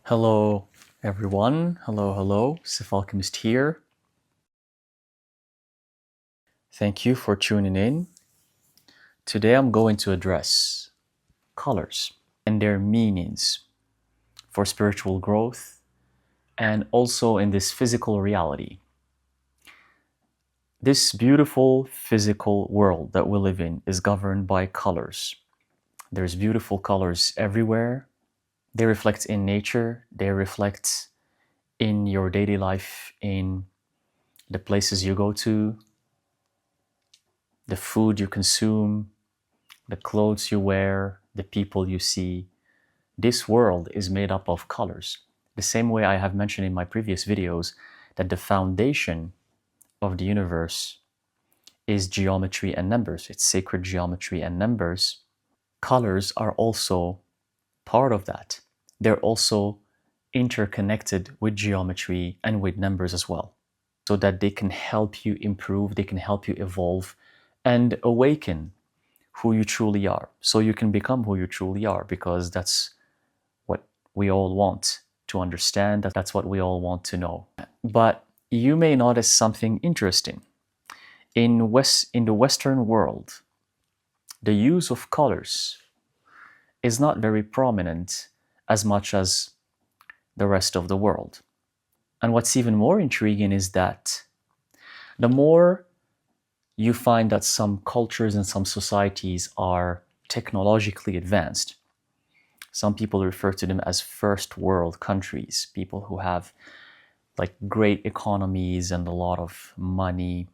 Hello, everyone. Hello. Sef Alchemist here. Thank you for tuning in. Today I'm going to address colors and their meanings for spiritual growth and also in this physical reality. This beautiful physical world that we live in is governed by colors. There's beautiful colors everywhere. They reflect in nature, they reflect in your daily life, in the places you go to, the food you consume, the clothes you wear, the people you see. This world is made up of colors. The same way I have mentioned in my previous videos that the foundation of the universe is geometry and numbers. It's sacred geometry and numbers. Colors are also part of that. They're also interconnected with geometry and with numbers as well, so that they can help you improve, they can help you evolve and awaken who you truly are, so you can become who you truly are, because that's what we all want to understand, that's what we all want to know. But you may notice something interesting. In the Western world, the use of colors is not very prominent as much as the rest of the world. And what's even more intriguing is that the more you find that some cultures and some societies are technologically advanced. Some people refer to them as first world countries, people who have like great economies and a lot of money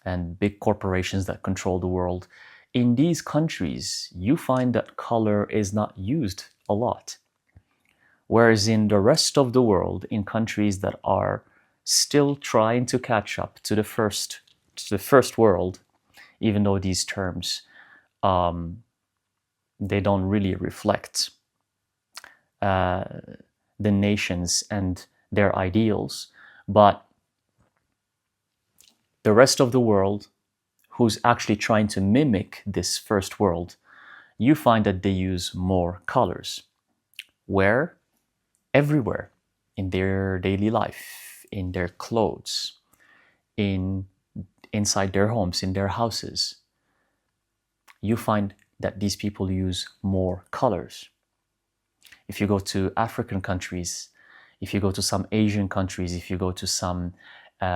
and big corporations that control the world. In these countries, you find that color is not used a lot. Whereas in the rest of the world, in countries that are still trying to catch up to the first world, even though these terms they don't really reflect the nations and their ideals, but the rest of the world who's actually trying to mimic this first world, you find that they use more colors. Where? Everywhere. In their daily life, in their clothes, inside their homes, in their houses. You find that these people use more colors. If you go to African countries, if you go to some Asian countries, if you go to some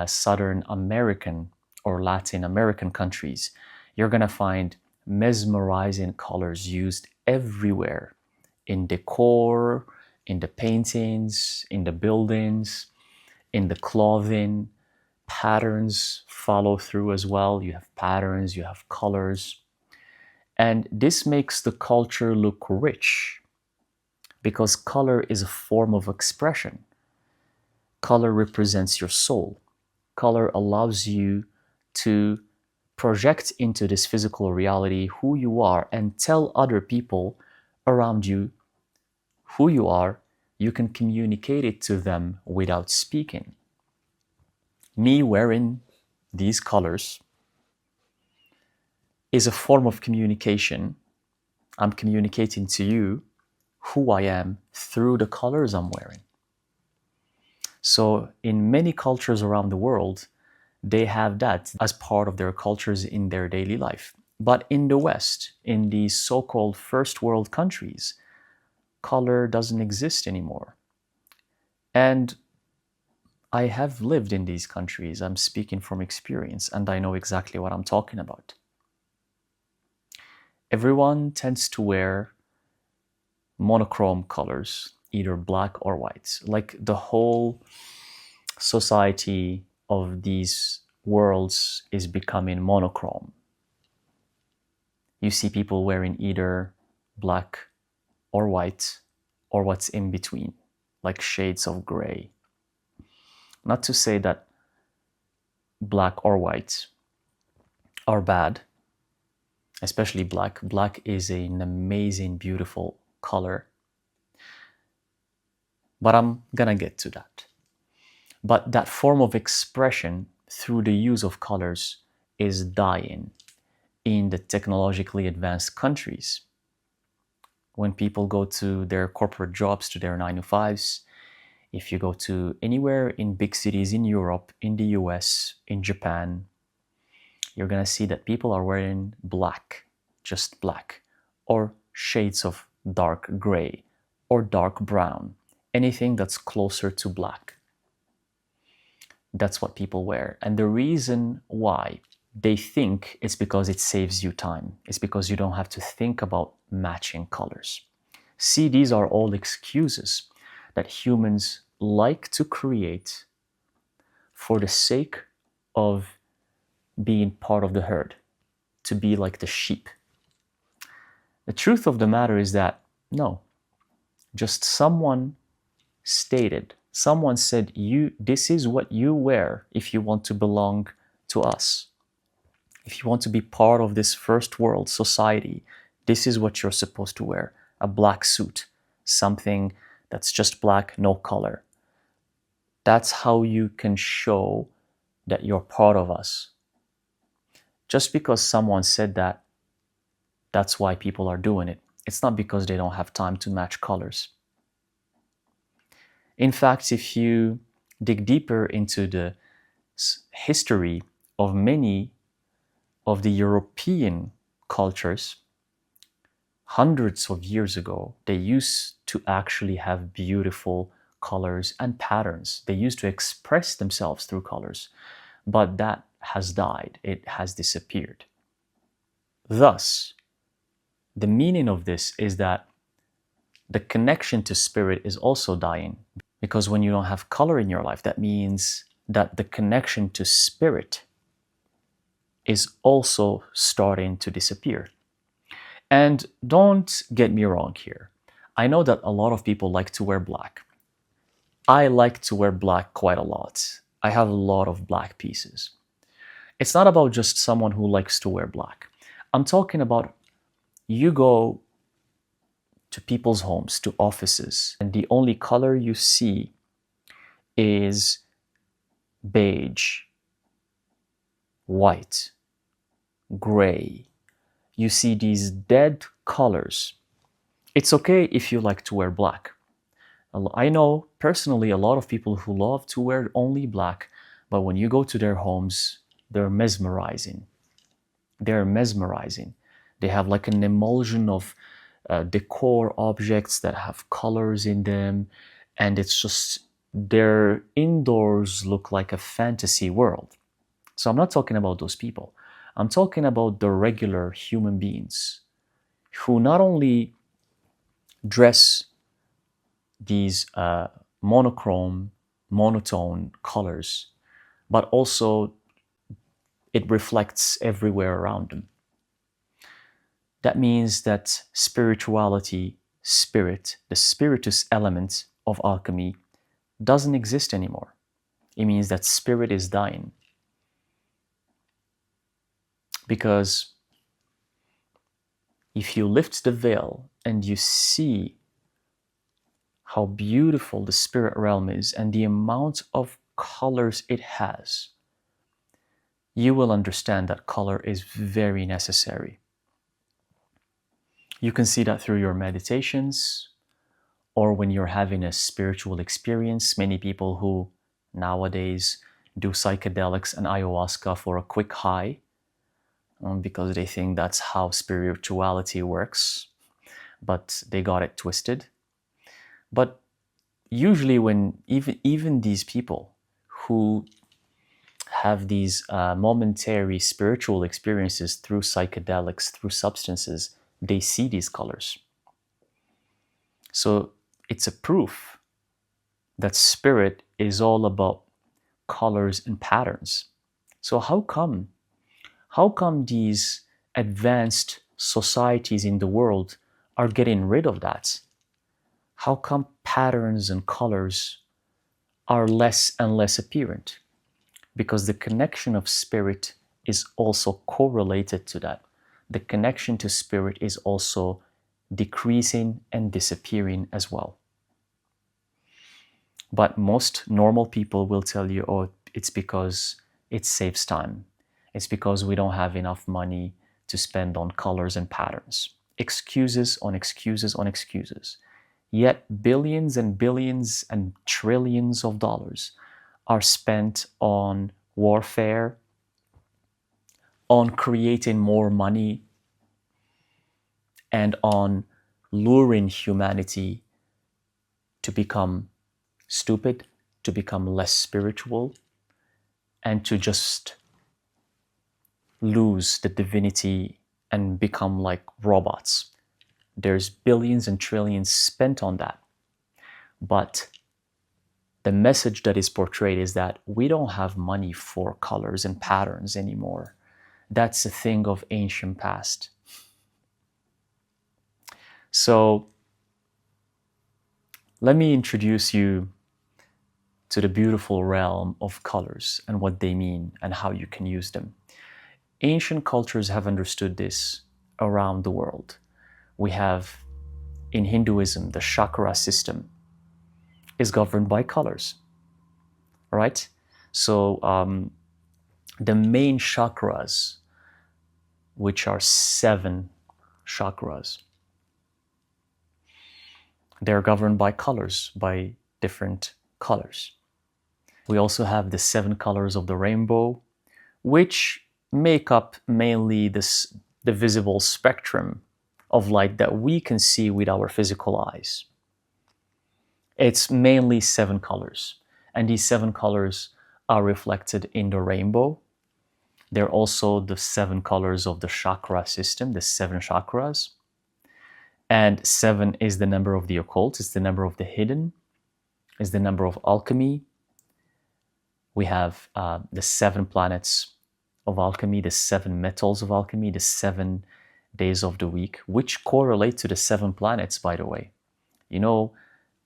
Southern American or Latin American countries, you're going to find mesmerizing colors used everywhere, in decor, in the paintings, in the buildings, in the clothing. Patterns follow through as well. You have patterns, you have colors. And this makes the culture look rich, because color is a form of expression. Color represents your soul. Color allows you to project into this physical reality who you are and tell other people around you who you are. You can communicate it to them without speaking. Me wearing these colors is a form of communication. I'm communicating to you who I am through the colors I'm wearing. So in many cultures around the world, they have that as part of their cultures in their daily life. But in the West, in these so-called first world countries, color doesn't exist anymore. And I have lived in these countries. I'm speaking from experience, and I know exactly what I'm talking about. Everyone tends to wear monochrome colors, either black or white. Like the whole society of these worlds is becoming monochrome. You see people wearing either black or white, or what's in between, like shades of gray. Not to say that black or white are bad, especially black. Black is an amazing, beautiful color. But I'm gonna get to that. But that form of expression through the use of colors is dying in the technologically advanced countries. When people go to their corporate jobs, to their 9 to 5s, if you go to anywhere in big cities in Europe, in the US, in Japan, you're going to see that people are wearing black, just black, or shades of dark gray or dark brown, anything that's closer to black. That's what people wear. And the reason why they think it's because it saves you time. It's because you don't have to think about matching colors. See, these are all excuses that humans like to create for the sake of being part of the herd, to be like the sheep. The truth of the matter is that no, just someone stated, someone said, this is what you wear if you want to belong to us. If you want to be part of this first world society, this is what you're supposed to wear. A black suit, something that's just black, no color. That's how you can show that you're part of us. Just because someone said that, that's why people are doing it. It's not because they don't have time to match colors. In fact, if you dig deeper into the history of many of the European cultures, hundreds of years ago, they used to actually have beautiful colors and patterns. They used to express themselves through colors, but that has died. It has disappeared. Thus, the meaning of this is that the connection to spirit is also dying, because when you don't have color in your life, that means that the connection to spirit is also starting to disappear. And don't get me wrong here. I know that a lot of people like to wear black. I like to wear black quite a lot. I have a lot of black pieces. It's not about just someone who likes to wear black. I'm talking about you go to people's homes, to offices, and the only color you see is beige, white, gray. You see these dead colors. It's okay if you like to wear black. I know personally a lot of people who love to wear only black, but when you go to their homes, they're mesmerizing. They're mesmerizing. They have like an emulsion of decor objects that have colors in them, and it's just their indoors look like a fantasy world. So I'm not talking about those people. I'm talking about the regular human beings who not only dress these monochrome, monotone colors, but also it reflects everywhere around them. That means that spirituality, spirit, the spiritus element of alchemy doesn't exist anymore. It means that spirit is dying. Because if you lift the veil and you see how beautiful the spirit realm is and the amount of colors it has, you will understand that color is very necessary. You can see that through your meditations or when you're having a spiritual experience. Many people who nowadays do psychedelics and ayahuasca for a quick high because they think that's how spirituality works, but they got it twisted. But usually when even these people who have these momentary spiritual experiences through psychedelics, through substances, they see these colors. So it's a proof that spirit is all about colors and patterns. So how come these advanced societies in the world are getting rid of that? How come patterns and colors are less and less apparent? Because the connection of spirit is also correlated to that. The connection to spirit is also decreasing and disappearing as well. But most normal people will tell you, oh, it's because it saves time. It's because we don't have enough money to spend on colors and patterns. Excuses on excuses on excuses. Yet billions and billions and trillions of dollars are spent on warfare, on creating more money, and on luring humanity to become stupid, to become less spiritual, and to just lose the divinity and become like robots. There's billions and trillions spent on that. But the message that is portrayed is that we don't have money for colors and patterns anymore. That's a thing of ancient past. So let me introduce you to the beautiful realm of colors and what they mean and how you can use them. Ancient cultures have understood this around the world. We have, in Hinduism, the chakra system is governed by colors, right? So the main chakras, which are 7 chakras, they're governed by colors, by different colors. We also have the 7 colors of the rainbow, which make up mainly the visible spectrum of light that we can see with our physical eyes. It's mainly 7 colors, and these 7 colors are reflected in the rainbow. They're also the 7 colors of the chakra system, the 7 chakras. And 7 is the number of the occult, it's the number of the hidden, it's the number of alchemy. We have the 7 planets of alchemy, the 7 metals of alchemy, the 7 days of the week, which correlate to the 7 planets, by the way. You know,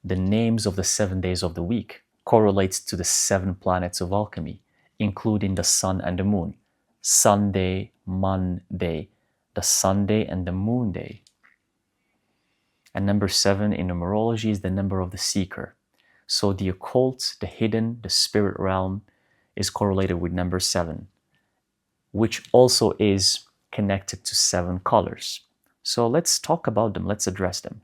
the names of the 7 days of the week correlates to the 7 planets of alchemy, including the sun and the moon. Sunday, Monday, the Sunday and the moon day. And number 7 in numerology is the number of the seeker. So the occult, the hidden, the spirit realm is correlated with number 7, which also is connected to 7 colors. So let's talk about them, let's address them.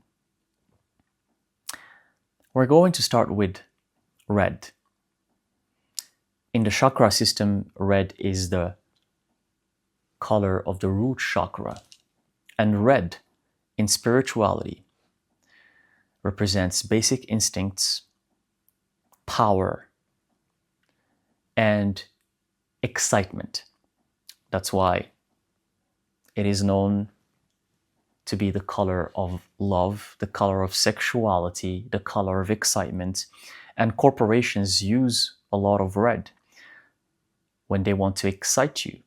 We're going to start with red. In the chakra system, red is the color of the root chakra. And red, in spirituality, represents basic instincts, power, and excitement. That's why it is known to be the color of love, the color of sexuality, the color of excitement. And corporations use a lot of red when they want to excite you,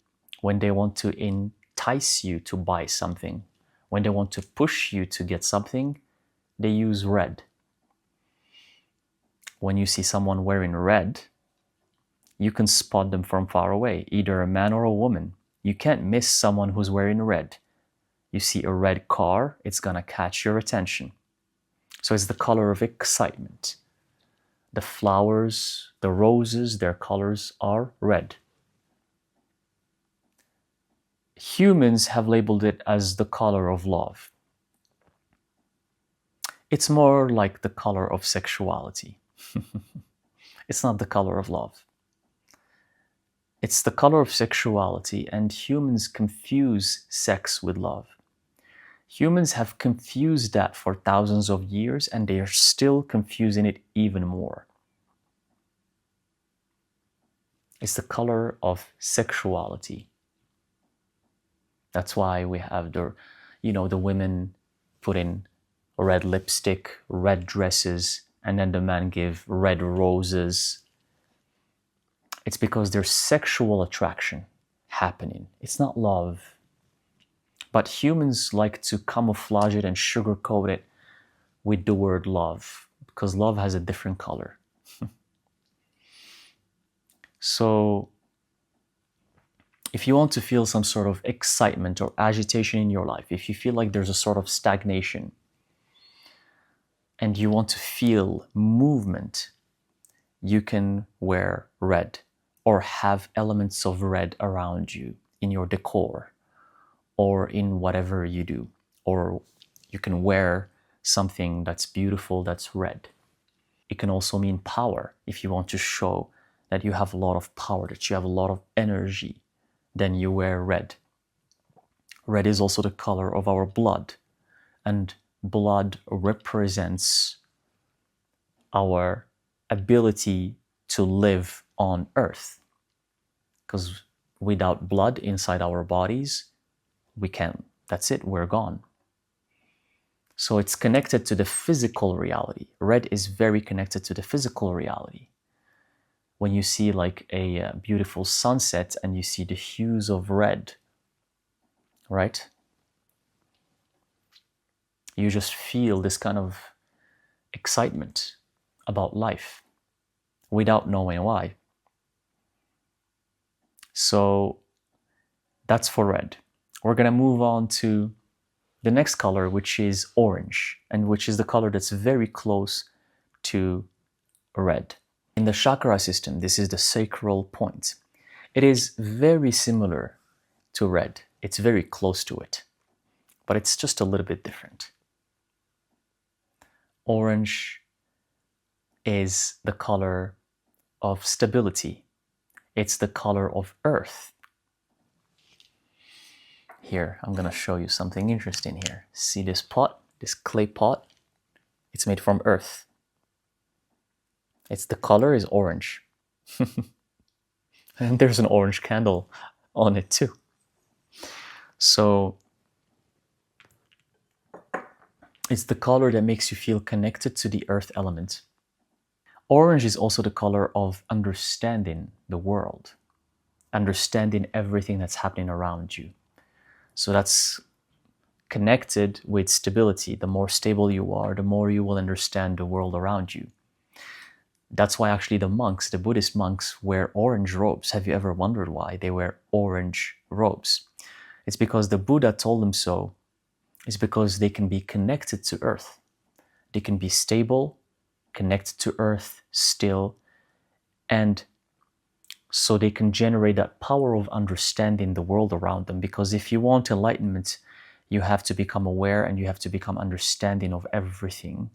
when they want to entice you to buy something, when they want to push you to get something, they use red. When you see someone wearing red, you can spot them from far away, either a man or a woman. You can't miss someone who's wearing red. You see a red car, it's gonna catch your attention. So it's the color of excitement. The flowers, the roses, their colors are red. Humans have labeled it as the color of love. It's more like the color of sexuality. It's not the color of love. It's the color of sexuality, and humans confuse sex with love. Humans have confused that for thousands of years, and they are still confusing it even more. It's the color of sexuality. That's why we have the women put in red lipstick, red dresses, and then the men give red roses. It's because there's sexual attraction happening. It's not love. But humans like to camouflage it and sugarcoat it with the word love, because love has a different color. So if you want to feel some sort of excitement or agitation in your life, if you feel like there's a sort of stagnation, and you want to feel movement, you can wear red or have elements of red around you in your decor or in whatever you do. or you can wear something that's beautiful that's red. It can also mean power. If you want to show that you have a lot of power, that you have a lot of energy, then you wear red. Red is also the color of our blood, and blood represents our ability to live on earth. Because without blood inside our bodies, we can't, that's it, we're gone. So it's connected to the physical reality. Red is very connected to the physical reality. When you see like a beautiful sunset and you see the hues of red, right? You just feel this kind of excitement about life without knowing why. So that's for red. We're gonna move on to the next color, which is orange, and which is the color that's very close to red. In the chakra system, this is the sacral point. It is very similar to red. It's very close to it, but it's just a little bit different. Orange is the color of stability. It's the color of earth. Here, I'm gonna show you something interesting here. See this pot, this clay pot? It's made from earth. The color is orange. And there's an orange candle on it too. So it's the color that makes you feel connected to the earth element. Orange is also the color of understanding the world, understanding everything that's happening around you. So that's connected with stability. The more stable you are, the more you will understand the world around you. That's why actually the monks, the Buddhist monks, wear orange robes. Have you ever wondered why they wear orange robes? It's because the Buddha told them so. It's because they can be connected to earth. They can be stable, connected to earth, still, and so they can generate that power of understanding the world around them. Because if you want enlightenment, you have to become aware and you have to become understanding of everything.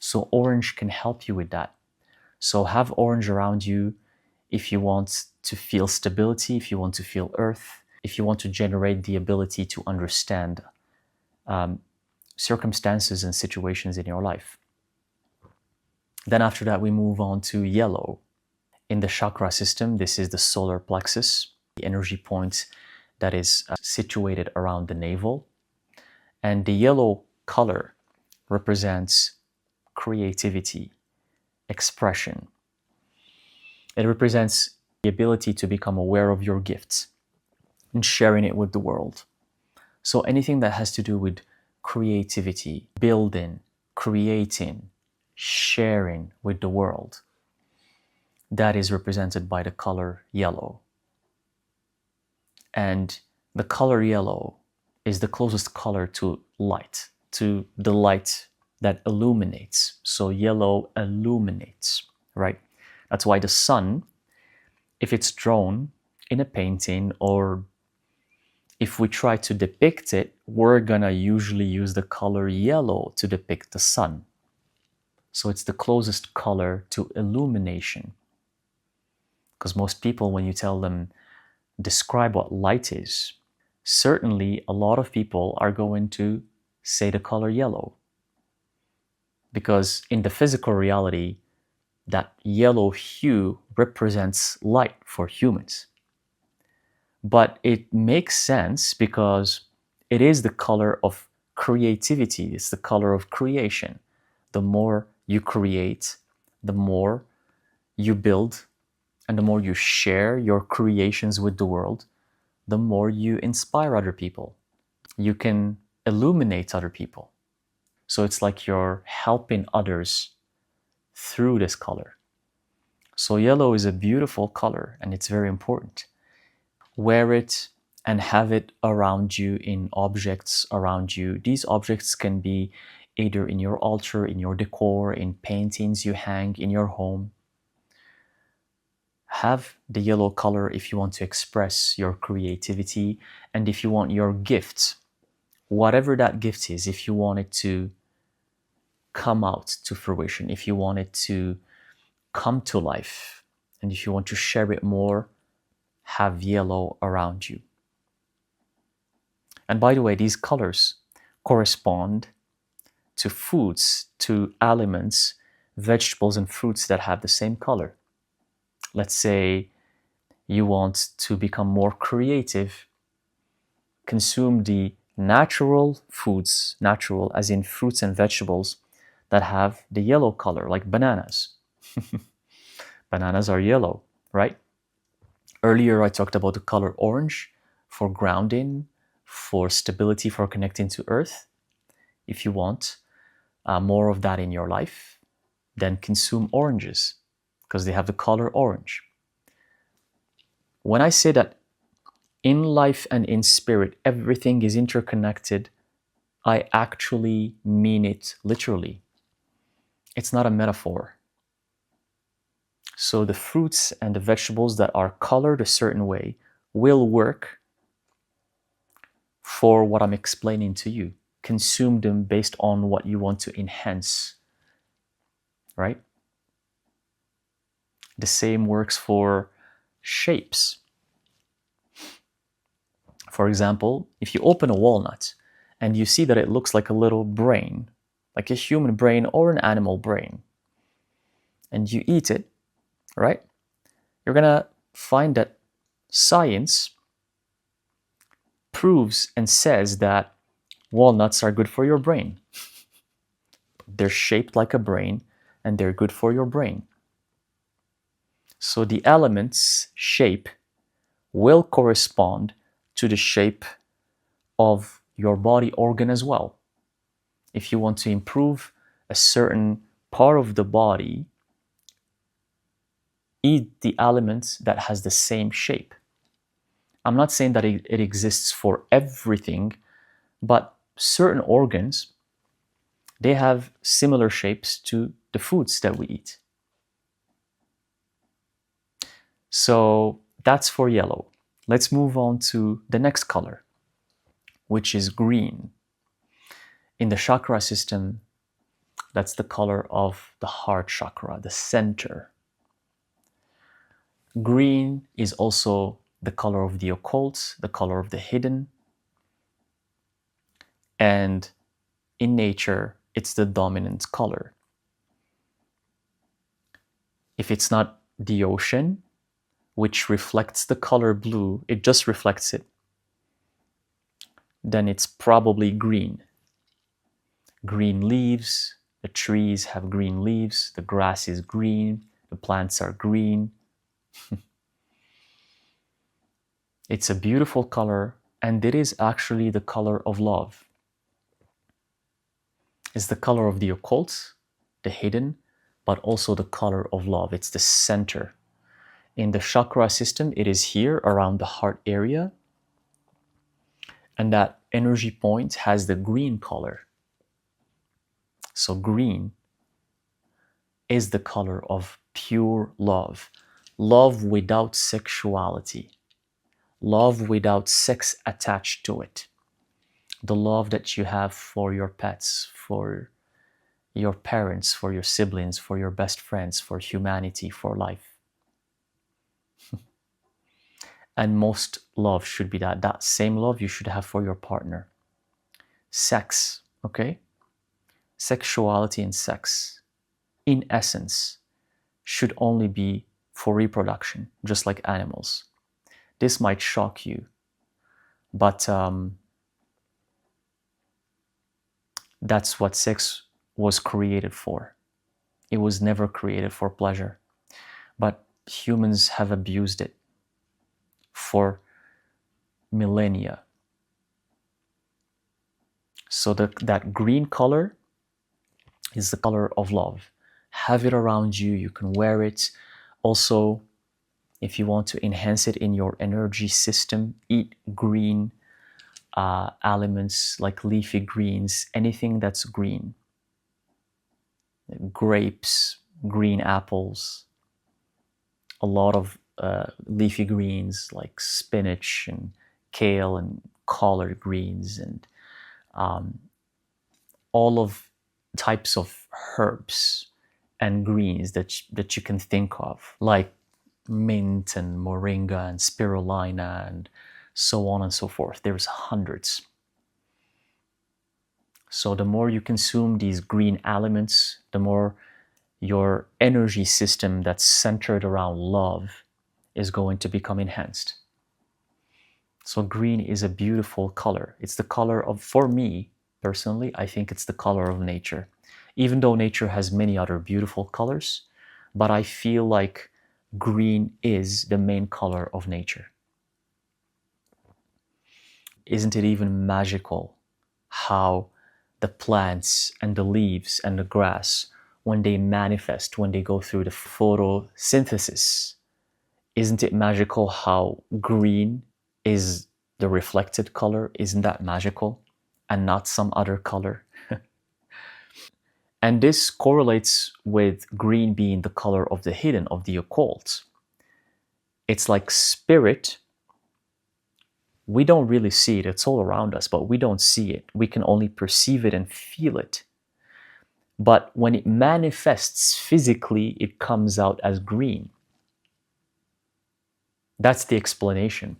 So orange can help you with that. So have orange around you if you want to feel stability, if you want to feel earth, if you want to generate the ability to understand circumstances and situations in your life. Then after that, we move on to yellow. In the chakra system, this is the solar plexus, the energy point that is situated around the navel. And the yellow color represents creativity, expression. It represents the ability to become aware of your gifts and sharing it with the world. So anything that has to do with creativity, building, creating, sharing with the world, that is represented by the color yellow. And the color yellow is the closest color to light, to the light that illuminates. So yellow illuminates, right? That's why the sun, if it's drawn in a painting or if we try to depict it, we're gonna usually use the color yellow to depict the sun. So it's the closest color to illumination. Because most people, when you tell them, describe what light is, certainly a lot of people are going to say the color yellow. Because in the physical reality, that yellow hue represents light for humans. But it makes sense because it is the color of creativity. It's the color of creation. The more you create, the more you build, and the more you share your creations with the world, the more you inspire other people. You can illuminate other people. So it's like you're helping others through this color. So yellow is a beautiful color and it's very important. Wear it and have it around you, in objects around you. These objects can be either in your altar, in your decor, in paintings you hang in your home. Have the yellow color if you want to express your creativity and if you want your gifts, whatever that gift is, if you want it to come out to fruition, if you want it to come to life, and if you want to share it more, have yellow around you. And by the way, these colors correspond to foods, to elements, vegetables and fruits that have the same color. Let's say you want to become more creative, consume the natural foods, natural as in fruits and vegetables that have the yellow color, like bananas. Bananas are yellow, right? Earlier I talked about the color orange for grounding, for stability, for connecting to earth. If you want more of that in your life, then consume oranges because they have the color orange. When I say that in life and in spirit, everything is interconnected, I actually mean it literally. It's not a metaphor. So the fruits and the vegetables that are colored a certain way will work for what I'm explaining to you. Consume them based on what you want to enhance, right? The same works for shapes. For example, if you open a walnut and you see that it looks like a little brain, like a human brain or an animal brain, and you eat it, right? You're gonna find that science proves and says that walnuts are good for your brain. They're shaped like a brain and they're good for your brain. So the element's shape will correspond to the shape of your body organ as well. If you want to improve a certain part of the body, eat the element that has the same shape. I'm not saying that it exists for everything, but certain organs, they have similar shapes to the foods that we eat. So that's for yellow. Let's move on to the next color, which is green. In the chakra system, that's the color of the heart chakra, the center. Green is also the color of the occult, the color of the hidden. And in nature, it's the dominant color. If it's not the ocean, which reflects the color blue, it just reflects it, then it's probably green. Green leaves, the trees have green leaves, the grass is green, the plants are green. It's a beautiful color, and it is actually the color of love. It's the color of the occult, the hidden, but also the color of love. It's the center. In the chakra system, it is here around the heart area, and that energy point has the green color. So green is the color of pure love. Love without sexuality. Love without sex attached to it. The love that you have for your pets, for your parents, for your siblings, for your best friends, for humanity, for life. And most love should be that same love you should have for your partner. Sex, okay? Sexuality and sex, in essence, should only be for reproduction, just like animals. This might shock you, but that's what sex was created for. It was never created for pleasure, but humans have abused it for millennia. So that green color is the color of love. Have it around you. You can wear it. Also, if you want to enhance it in your energy system, eat green elements like leafy greens, anything that's green. Grapes, green apples, a lot of leafy greens like spinach and kale and collard greens and all of types of herbs and greens that you can think of, like mint and moringa and spirulina and so on and so forth. There's hundreds. So the more you consume these green elements, the more your energy system that's centered around love is going to become enhanced. So green is a beautiful color. It's the color of, for me personally, I think it's the color of nature. Even though nature has many other beautiful colors, but I feel like green is the main color of nature. Isn't it even magical how the plants and the leaves and the grass, when they manifest, when they go through the photosynthesis, isn't it magical how green is the reflected color? Isn't that magical? And not some other color? And this correlates with green being the color of the hidden, of the occult. It's like spirit. We don't really see it. It's all around us, but we don't see it. We can only perceive it and feel it. But when it manifests physically, it comes out as green. That's the explanation.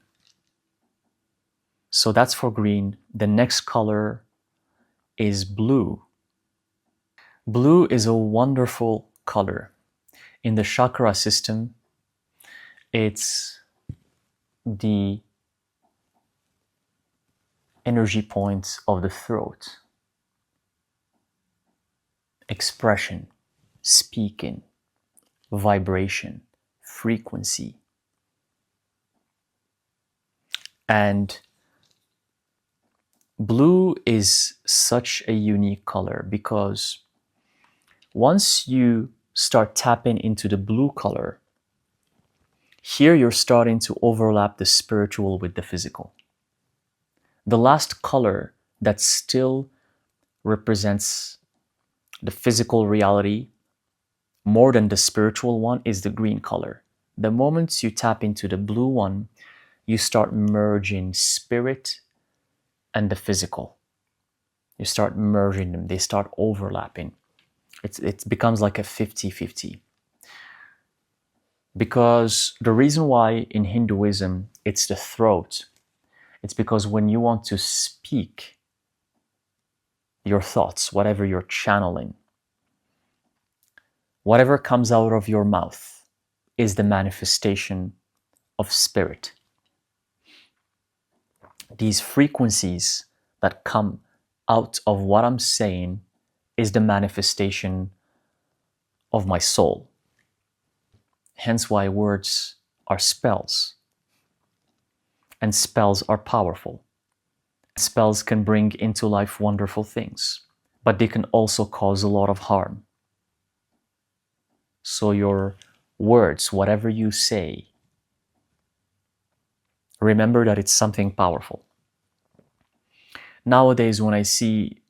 So that's for green. The next color is blue. Blue is a wonderful color. In the chakra system, it's the energy points of the throat. Expression, speaking, vibration, frequency. And blue is such a unique color because once you start tapping into the blue color, here you're starting to overlap the spiritual with the physical. The last color that still represents the physical reality more than the spiritual one is the green color. The moment you tap into the blue one, you start merging spirit and the physical. You start merging them. They start overlapping. It becomes like a 50-50. Because the reason why in Hinduism it's the throat, it's because when you want to speak your thoughts, whatever you're channeling, whatever comes out of your mouth is the manifestation of spirit. These frequencies that come out of what I'm saying is the manifestation of my soul. Hence why words are spells. And spells are powerful. Spells can bring into life wonderful things, but they can also cause a lot of harm. So your words, whatever you say, remember that it's something powerful. Nowadays, when I see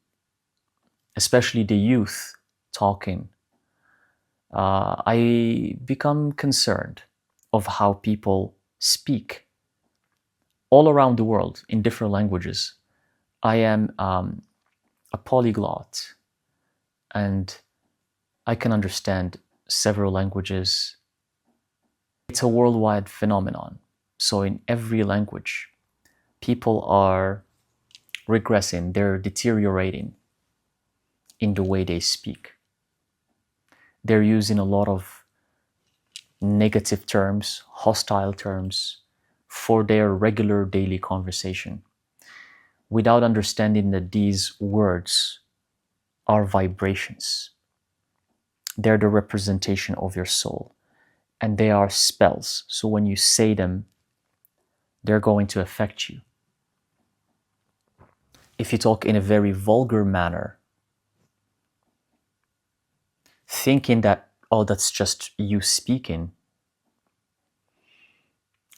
especially the youth talking, I become concerned of how people speak all around the world in different languages. I am a polyglot and I can understand several languages. It's a worldwide phenomenon. So in every language, people are regressing, they're deteriorating in the way they speak. They're using a lot of negative terms, hostile terms for their regular daily conversation, without understanding that these words are vibrations. They're the representation of your soul, and they are spells. So when you say them, they're going to affect you. If you talk in a very vulgar manner, thinking that, oh, that's just you speaking,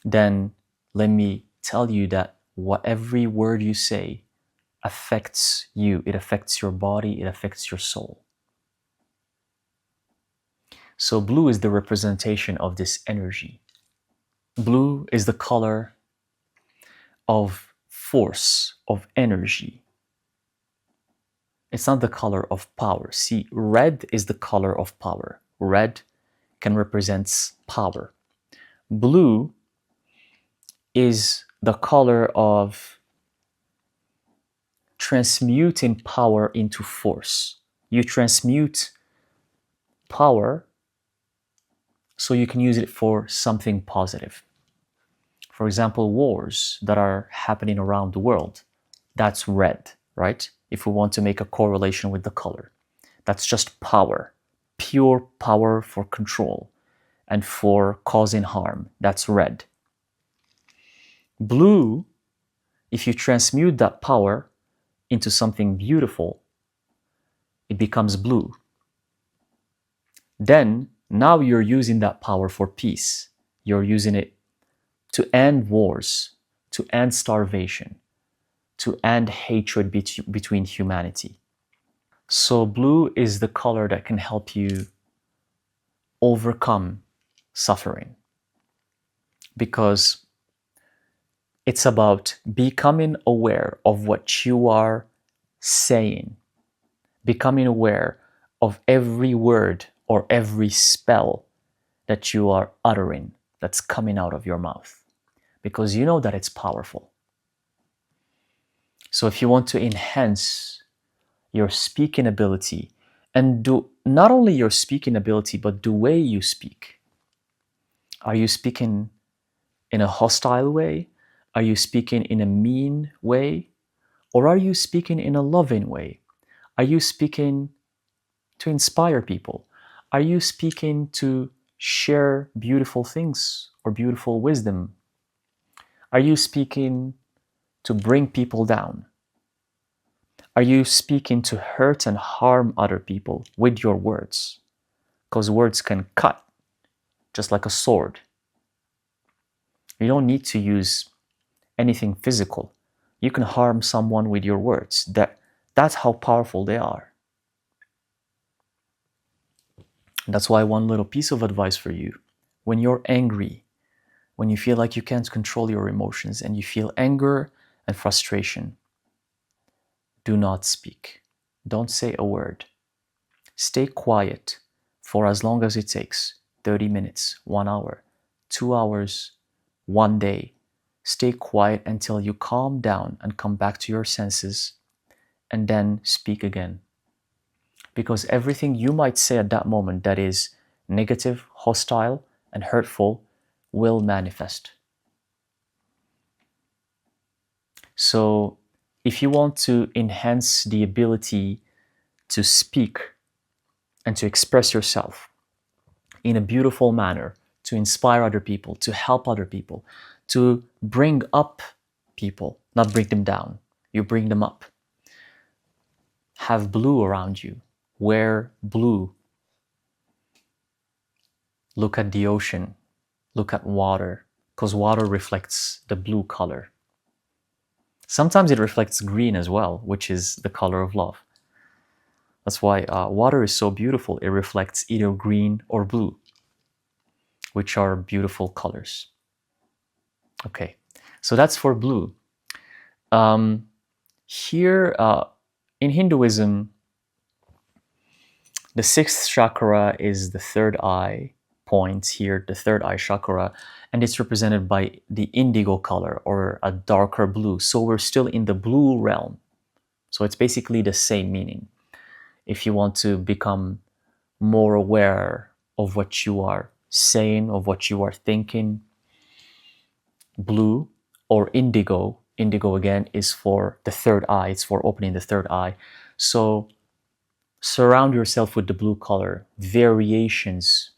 then let me tell you that every word you say affects you. It affects your body, it affects your soul. So blue is the representation of this energy. Blue is the color of force, of energy. It's not the color of power. See, red is the color of power. Red can represent power. Blue is the color of transmuting power into force. You transmute power so you can use it for something positive. For example, wars that are happening around the world, that's red, right? If we want to make a correlation with the color, that's just power, pure power for control and for causing harm. That's red. Blue, if you transmute that power into something beautiful, it becomes blue. Then, now you're using that power for peace. You're using it to end wars, to end starvation, to end hatred between humanity. So blue is the color that can help you overcome suffering, because it's about becoming aware of what you are saying, becoming aware of every word or every spell that you are uttering that's coming out of your mouth, because you know that it's powerful. So if you want to enhance your speaking ability, and do not only your speaking ability, but the way you speak. Are you speaking in a hostile way? Are you speaking in a mean way? Or are you speaking in a loving way? Are you speaking to inspire people? Are you speaking to share beautiful things or beautiful wisdom? Are you speaking to bring people down? Are you speaking to hurt and harm other people with your words? Because words can cut, just like a sword. You don't need to use anything physical. You can harm someone with your words. That's how powerful they are. That's why one little piece of advice for you: when you're angry, when you feel like you can't control your emotions and you feel anger and frustration, do not speak. Don't say a word. Stay quiet for as long as it takes, 30 minutes, 1 hour, 2 hours, 1 day. Stay quiet until you calm down and come back to your senses, and then speak again. Because everything you might say at that moment that is negative, hostile, and hurtful will manifest. So if you want to enhance the ability to speak and to express yourself in a beautiful manner, to inspire other people, to help other people, to bring up people, not bring them down, you bring them up. Have blue around you. Wear blue. Look at the ocean. Look at water, because water reflects the blue color. Sometimes it reflects green as well, which is the color of love. That's why water is so beautiful. It reflects either green or blue, which are beautiful colors. Okay, so that's for blue. Here in Hinduism, the sixth chakra is the third eye point here, the third eye chakra, and it's represented by the indigo color or a darker blue. So we're still in the blue realm. So it's basically the same meaning. If you want to become more aware of what you are saying, of what you are thinking, blue or indigo, indigo again is for the third eye, it's for opening the third eye. So surround yourself with the blue color, variations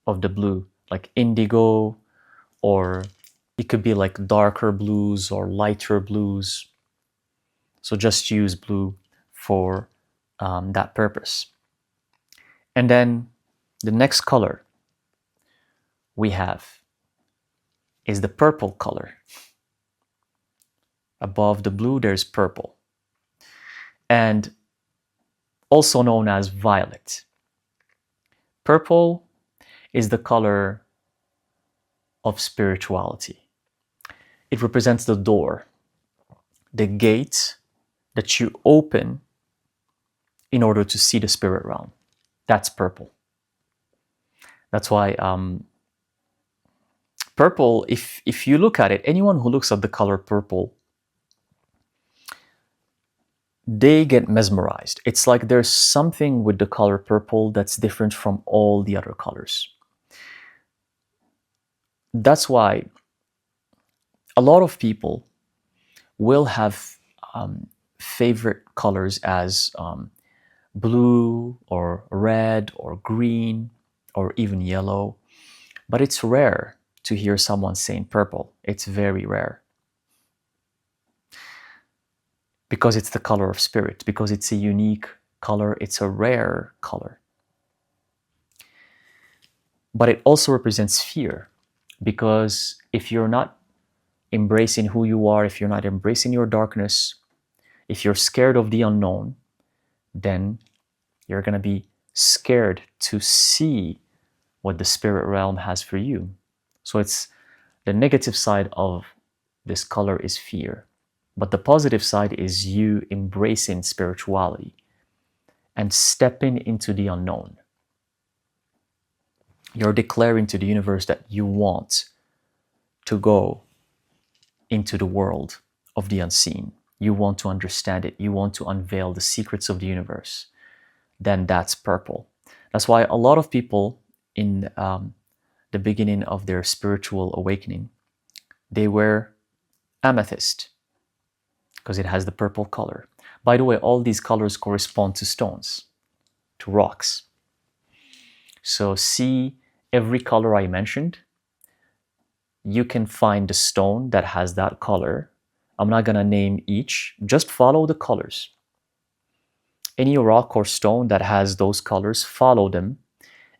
of the blue, like indigo, or it could be like darker blues or lighter blues. So just use blue for that purpose. And then the next color we have is the purple color. Above the blue, there's purple. And also known as violet. Purple is the color of spirituality. It represents the door, the gate that you open in order to see the spirit realm. That's purple. That's why purple, if you look at it, anyone who looks at the color purple, they get mesmerized. It's like there's something with the color purple that's different from all the other colors. That's why a lot of people will have favorite colors as blue or red or green or even yellow, but it's rare to hear someone saying purple. It's very rare. Because it's the color of spirit, because it's a unique color, it's a rare color. But it also represents fear, because if you're not embracing who you are, if you're not embracing your darkness, if you're scared of the unknown, then you're going to be scared to see what the spirit realm has for you. So it's the negative side of this color is fear. But the positive side is you embracing spirituality and stepping into the unknown. You're declaring to the universe that you want to go into the world of the unseen. You want to understand it. You want to unveil the secrets of the universe. Then that's purple. That's why a lot of people in the beginning of their spiritual awakening, they wear amethyst because it has the purple color. By the way, all these colors correspond to stones, to rocks. So see every color I mentioned, you can find a stone that has that color. I'm not going to name each, just follow the colors. Any rock or stone that has those colors, follow them.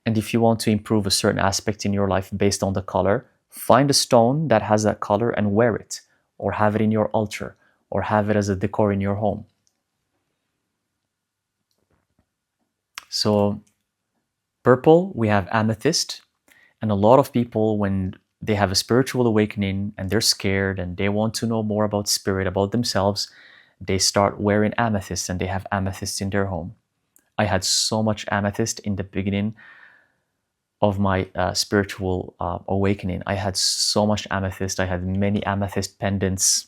And if you want to improve a certain aspect in your life based on the color, find a stone that has that color and wear it, or have it in your altar, or have it as a decor in your home. So purple, we have amethyst. And a lot of people, when they have a spiritual awakening and they're scared and they want to know more about spirit, about themselves, they start wearing amethyst and they have amethyst in their home. I had so much amethyst in the beginning of my spiritual awakening. I had so much amethyst. I had many amethyst pendants,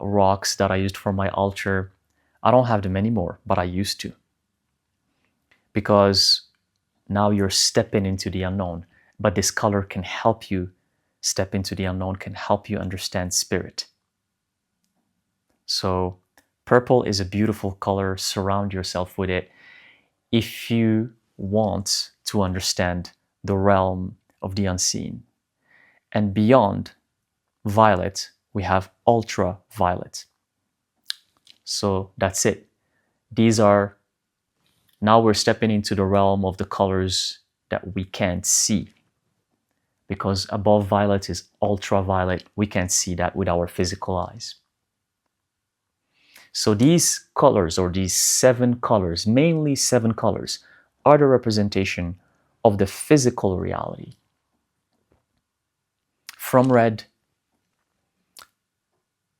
rocks that I used for my altar. I don't have them anymore, but I used to. Because now you're stepping into the unknown. But this color can help you step into the unknown, can help you understand spirit. So purple is a beautiful color. Surround yourself with it. If you want to understand the realm of the unseen. And beyond violet, we have ultraviolet. So that's it. These are, now we're stepping into the realm of the colors that we can't see. Because above violet is ultraviolet. We can't see that with our physical eyes. So these colors, or these 7 colors, mainly 7 colors, are the representation of the physical reality. From red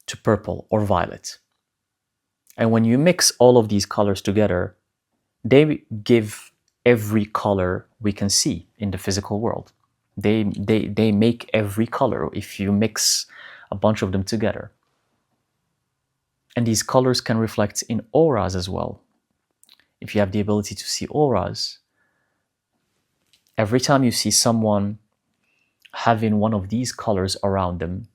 to purple or violet. And when you mix all of these colors together, they give every color we can see in the physical world. They make every color if you mix a bunch of them together. And these colors can reflect in auras as well. If you have the ability to see auras, every time you see someone having one of these colors around them,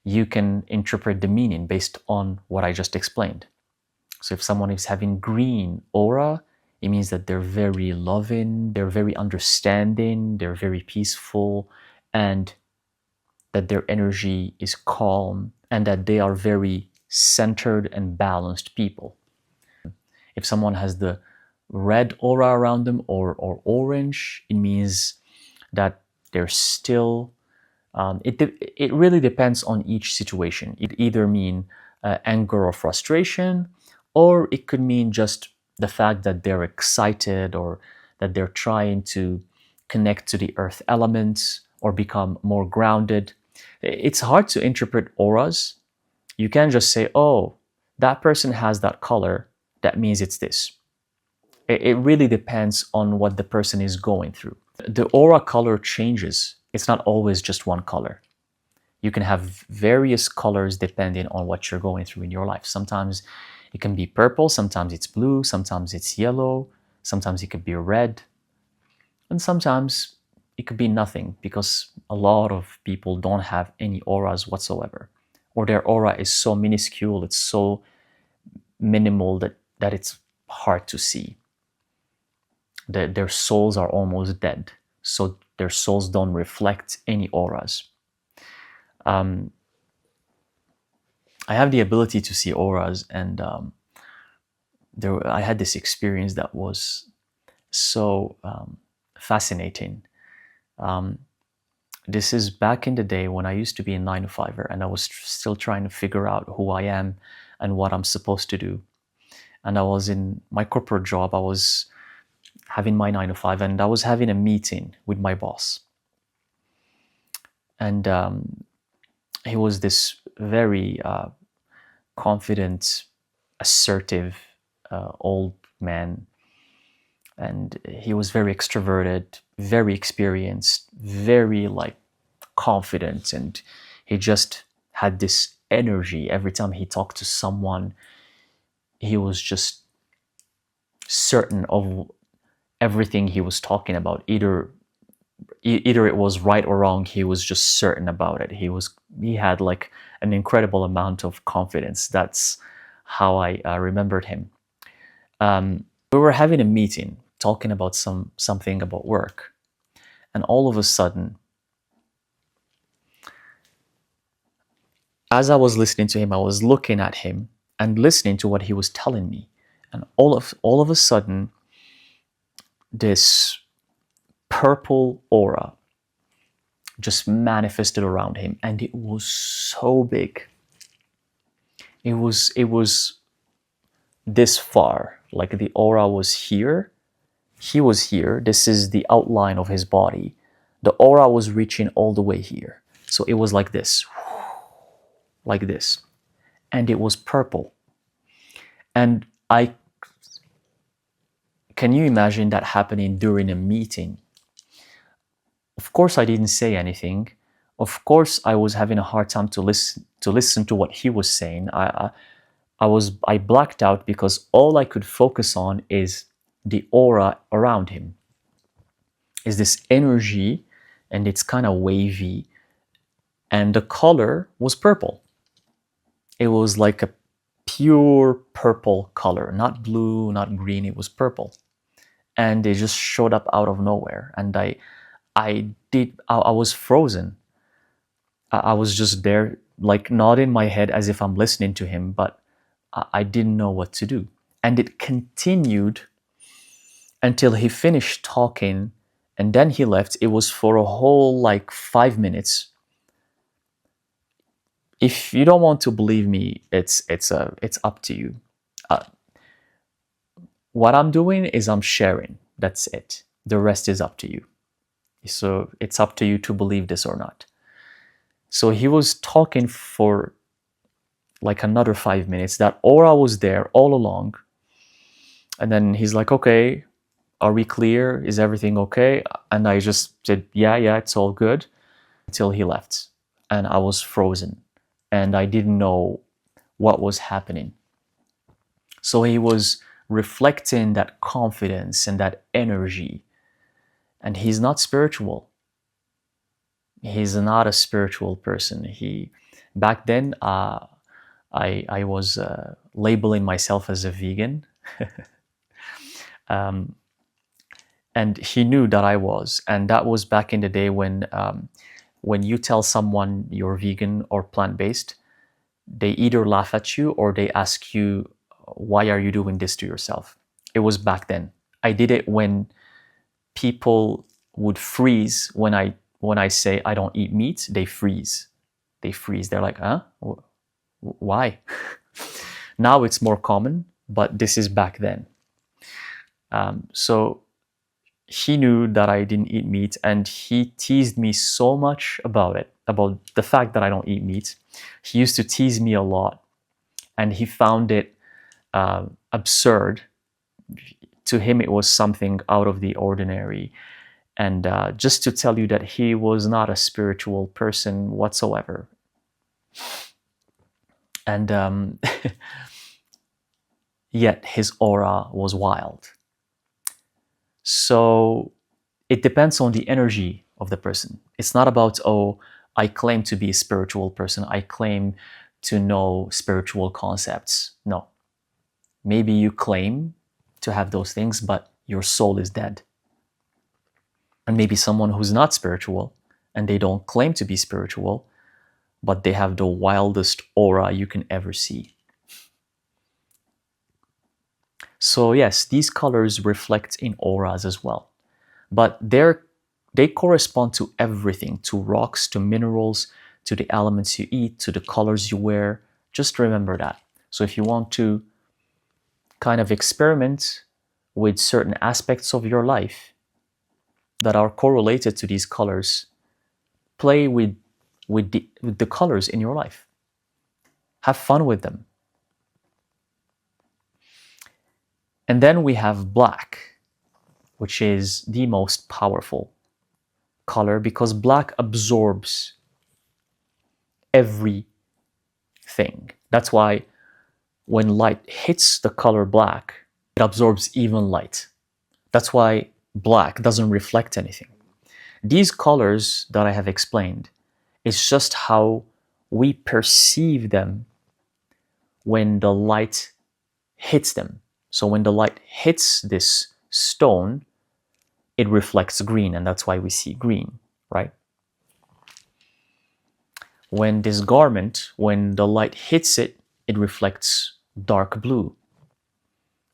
you can interpret the meaning based on what I just explained. So if someone is having green aura, it means that they're very loving, they're very understanding, they're very peaceful, and that their energy is calm, and that they are very centered and balanced people. If someone has the red aura around them or orange, it means that they're still, it really depends on each situation. It either mean anger or frustration, or it could mean just the fact that they're excited or that they're trying to connect to the earth elements or become more grounded. It's hard to interpret auras. You can't just say, oh, that person has that color, that means it's this. It really depends on what the person is going through. The aura color changes. It's not always just one color. You can have various colors depending on what you're going through in your life. Sometimes it can be purple, sometimes it's blue, sometimes it's yellow, sometimes it could be red, and sometimes it could be nothing, because a lot of people don't have any auras whatsoever, or their aura is so minuscule, it's so minimal that it's hard to see. Their souls are almost dead, so their souls don't reflect any auras. I have the ability to see auras, and I had this experience that was so fascinating. This is back in the day when I used to be a 9-to-5er, and I was still trying to figure out who I am and what I'm supposed to do. And I was in my corporate job, I was having my 9-to-5, and I was having a meeting with my boss. And he was this very confident, assertive old man. And he was very extroverted, very experienced, very confident. And he just had this energy. Every time he talked to someone, he was just certain of everything he was talking about. Either it was right or wrong, he was just certain about it. He had an incredible amount of confidence. That's how I remembered him. We were having a meeting talking about something about work, and all of a sudden, as I was listening to him, I was looking at him and listening to what he was telling me, and all of a sudden, this purple aura just manifested around him, and it was so big. It was this far. Like, the aura was here, he was here, this is the outline of his body. The aura was reaching all the way here. So it was like this, and it was purple. And can you imagine that happening during a meeting? Of course I didn't say anything. Of course I was having a hard time to listen to what he was saying. I blacked out, because all I could focus on is the aura around him. Is this energy, and it's kind of wavy, and the color was purple. It was like a pure purple color, not blue, not green, it was purple. And it just showed up out of nowhere, and I was frozen. I was just there, nodding my head as if I'm listening to him, but I didn't know what to do. And it continued until he finished talking, and then he left. It was for a whole 5 minutes. If you don't want to believe me, it's up to you. What I'm doing is I'm sharing. That's it. The rest is up to you. So it's up to you to believe this or not. So he was talking for another 5 minutes. That aura was there all along. And then he's like, okay, are we clear? Is everything okay? And I just said, yeah, it's all good. Until he left. And I was frozen. And I didn't know what was happening. So he was reflecting that confidence and that energy. And he's not spiritual. He's not a spiritual person. Back then, I was labeling myself as a vegan. And he knew that I was. And that was back in the day when you tell someone you're vegan or plant-based, they either laugh at you or they ask you, why are you doing this to yourself? It was back then. I did it when people would freeze when I say I don't eat meat. They freeze. They're like, huh? Why? Now it's more common, but this is back then. So he knew that I didn't eat meat, and he teased me so much about it, about the fact that I don't eat meat. He used to tease me a lot, and he found it absurd. To him, it was something out of the ordinary. And just to tell you that he was not a spiritual person whatsoever. And yet his aura was wild. So it depends on the energy of the person. It's not about, oh, I claim to be a spiritual person. I claim to know spiritual concepts. No. Maybe you claim to have those things, but your soul is dead. And maybe someone who's not spiritual and they don't claim to be spiritual, but they have the wildest aura you can ever see. So yes, these colors reflect in auras as well, but they correspond to everything, to rocks, to minerals, to the elements you eat, to the colors you wear. Just remember that. So if you want to kind of experiment with certain aspects of your life that are correlated to these colors, play with the colors in your life. Have fun with them. And then we have black, which is the most powerful color because black absorbs everything. That's why when light hits the color black, it absorbs even light. That's why black doesn't reflect anything. These colors that I have explained is just how we perceive them when the light hits them. So when the light hits this stone, it reflects green, and that's why we see green, right? When this garment, when the light hits it, it reflects dark blue.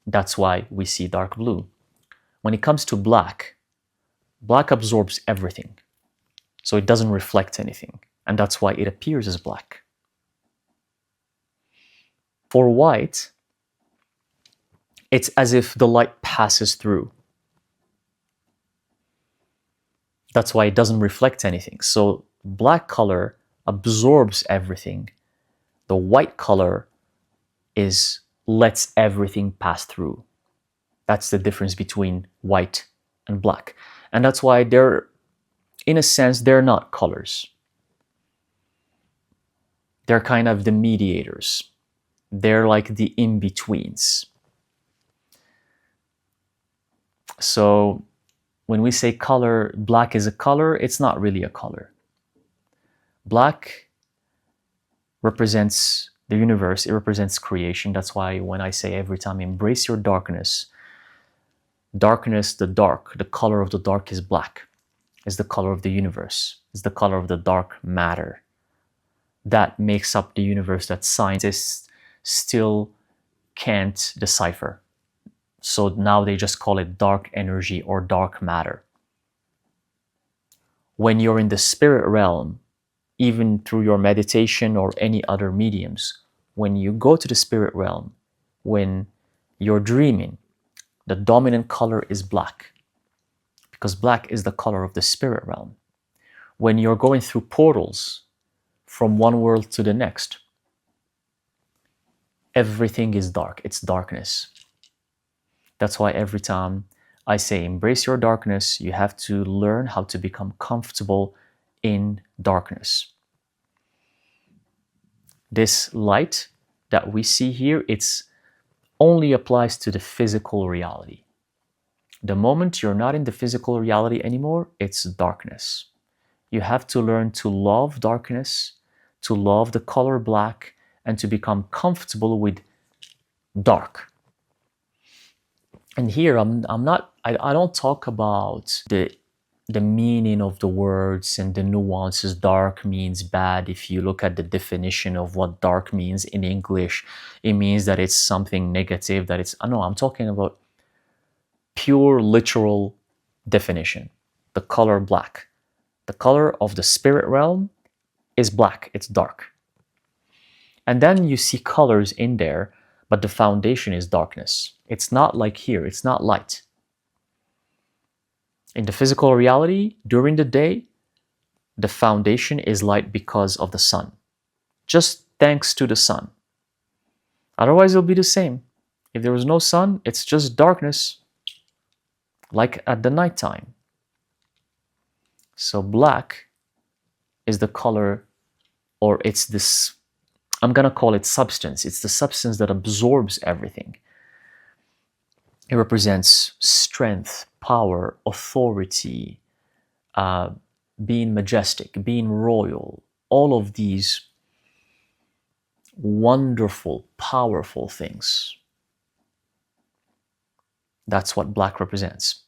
That's why we see dark blue. When it comes to black, black absorbs everything. So it doesn't reflect anything, and that's why it appears as black. For white, it's as if the light passes through. That's why it doesn't reflect anything. So black color absorbs everything. The white color lets everything pass through. That's the difference between white and black. And that's why in a sense, they're not colors. They're kind of the mediators. They're like the in-betweens. So when we say color, black is a color, it's not really a color. Black represents the universe, it represents creation. That's why when I say every time, embrace your darkness, the color of the dark is black. Is the color of the universe, is the color of the dark matter. That makes up the universe that scientists still can't decipher. So now they just call it dark energy or dark matter. When you're in the spirit realm, even through your meditation or any other mediums, when you go to the spirit realm, when you're dreaming, the dominant color is black, because black is the color of the spirit realm. When you're going through portals from one world to the next, everything is dark. It's darkness. That's why every time I say embrace your darkness, you have to learn how to become comfortable in darkness. This light that we see here, it's only applies to the physical reality. The moment you're not in the physical reality anymore, it's darkness. You have to learn to love darkness, to love the color black, and to become comfortable with dark. And here I don't talk about the meaning of the words and the nuances. Dark means bad. If you look at the definition of what dark means in English, it means that it's something negative, that it's, no, I'm talking about pure literal definition. The color black. The color of the spirit realm is black, it's dark. And then you see colors in there, but the foundation is darkness. It's not like here, it's not light. In the physical reality, during the day, the foundation is light because of the sun. Just thanks to the sun. Otherwise, it'll be the same. If there was no sun, it's just darkness, like at the nighttime. So black is the color, or it's this, I'm gonna call it substance. It's the substance that absorbs everything. It represents strength, power, authority, being majestic, being royal, all of these wonderful, powerful things. That's what black represents.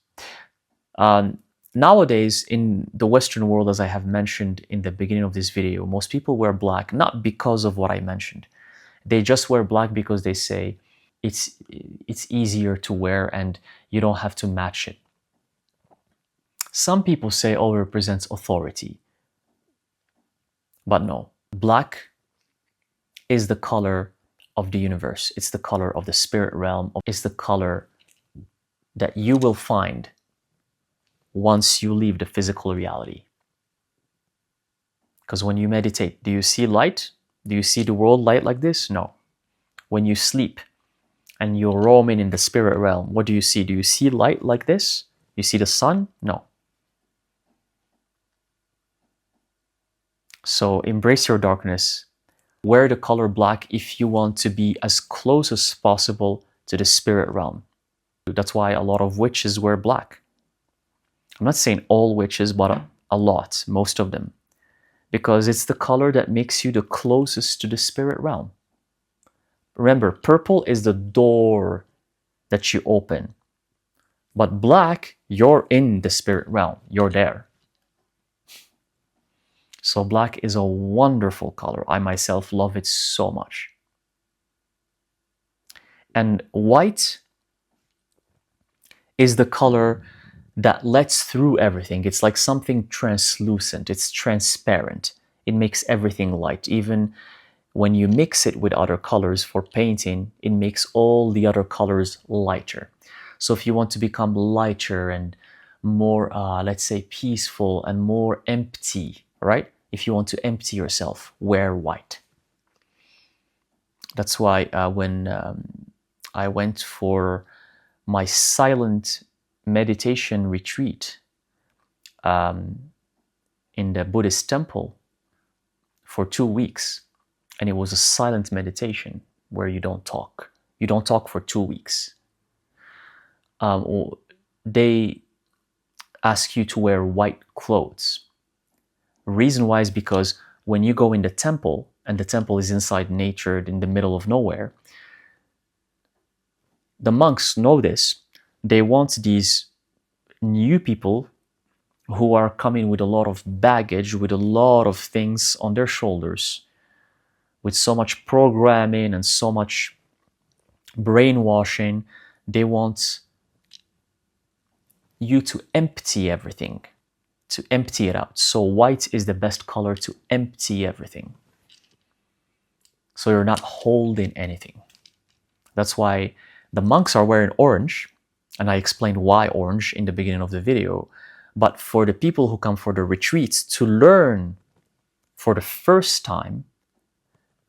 Nowadays, in the Western world, as I have mentioned in the beginning of this video, most people wear black not because of what I mentioned. They just wear black because they say it's easier to wear and you don't have to match it. Some people say, oh, it represents authority. But no, black is the color of the universe. It's the color of the spirit realm. It's the color that you will find once you leave the physical reality. Because when you meditate, do you see light? Do you see the world light like this? No. When you sleep and you're roaming in the spirit realm, what do you see? Do you see light like this? You see the sun? No. So embrace your darkness. Wear the color black if you want to be as close as possible to the spirit realm. That's why a lot of witches wear black. I'm not saying all witches, but a lot, most of them. Because it's the color that makes you the closest to the spirit realm. Remember, purple is the door that you open. But black, you're in the spirit realm. You're there. So black is a wonderful color. I myself love it so much. And white is the color that lets through everything. It's like something translucent. It's transparent. It makes everything light. Even when you mix it with other colors for painting, it makes all the other colors lighter. So if you want to become lighter and more, let's say, peaceful and more empty, right? If you want to empty yourself, wear white. That's why when I went for my silent meditation retreat in the Buddhist temple for 2 weeks, and it was a silent meditation where you don't talk. You don't talk for 2 weeks. They ask you to wear white clothes. Reason why is because when you go in the temple, and the temple is inside nature in the middle of nowhere, the monks know this. They want these new people who are coming with a lot of baggage, with a lot of things on their shoulders, with so much programming and so much brainwashing. They want you to empty everything, to empty it out. So white is the best color to empty everything. So you're not holding anything. That's why the monks are wearing orange, and I explained why orange in the beginning of the video. But for the people who come for the retreats to learn for the first time,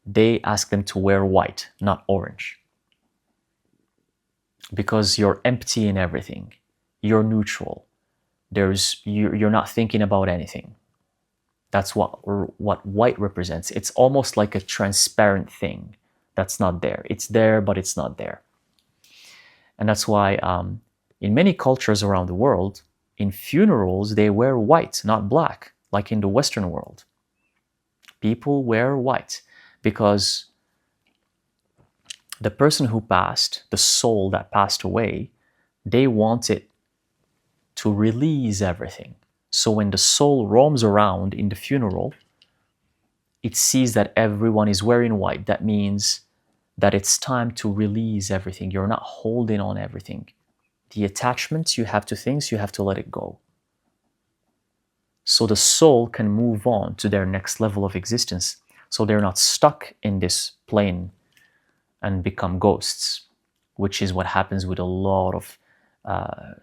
they ask them to wear white, not orange. Because you're emptying everything. You're neutral. You're not thinking about anything. That's what white represents. It's almost like a transparent thing that's not there. It's there, but it's not there. And that's why in many cultures around the world, in funerals, they wear white, not black, like in the Western world. People wear white because the person who passed, the soul that passed away, they wanted to release everything. So when the soul roams around in the funeral, it sees that everyone is wearing white. That means that it's time to release everything. You're not holding on everything. The attachments you have to things, you have to let it go. So the soul can move on to their next level of existence. So they're not stuck in this plane and become ghosts, which is what happens with a lot of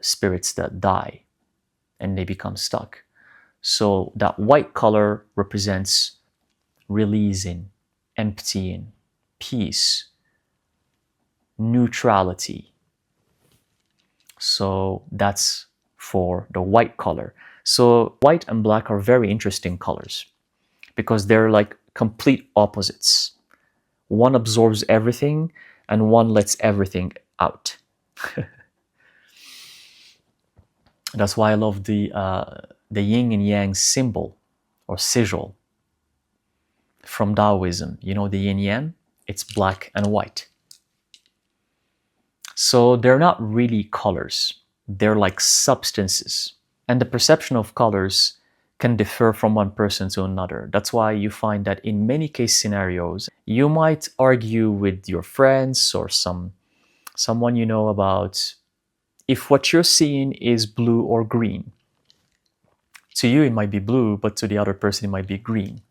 spirits that die and they become stuck. So that white color represents releasing, emptying, peace, neutrality. So that's for the white color. So white and black are very interesting colors because they're like complete opposites. One absorbs everything and one lets everything out. That's why I love the yin and yang symbol or sigil from Taoism. You know the yin yang? It's black and white. So they're not really colors. They're like substances. And the perception of colors can differ from one person to another. That's why you find that in many case scenarios, you might argue with your friends or someone you know about if what you're seeing is blue or green. To you, it might be blue, but to the other person, it might be green.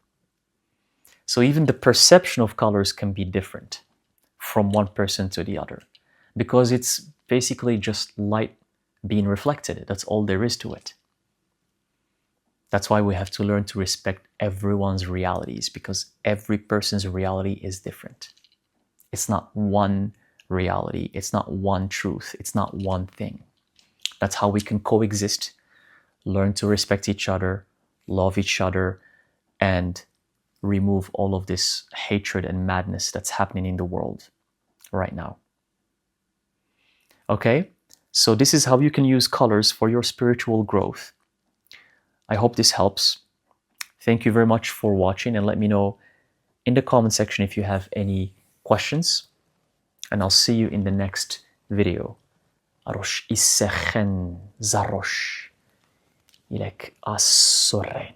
So even the perception of colors can be different from one person to the other because it's basically just light being reflected. That's all there is to it. That's why we have to learn to respect everyone's realities because every person's reality is different. It's not one reality. It's not one truth. It's not one thing. That's how we can coexist, learn to respect each other, love each other, and remove all of this hatred and madness that's happening in the world right now. Okay, so this is how you can use colors for your spiritual growth. I hope this helps. Thank you very much for watching, and let me know in the comment section if you have any questions, and I'll see you in the next video. Arosh isechen zarosh ilek asoren.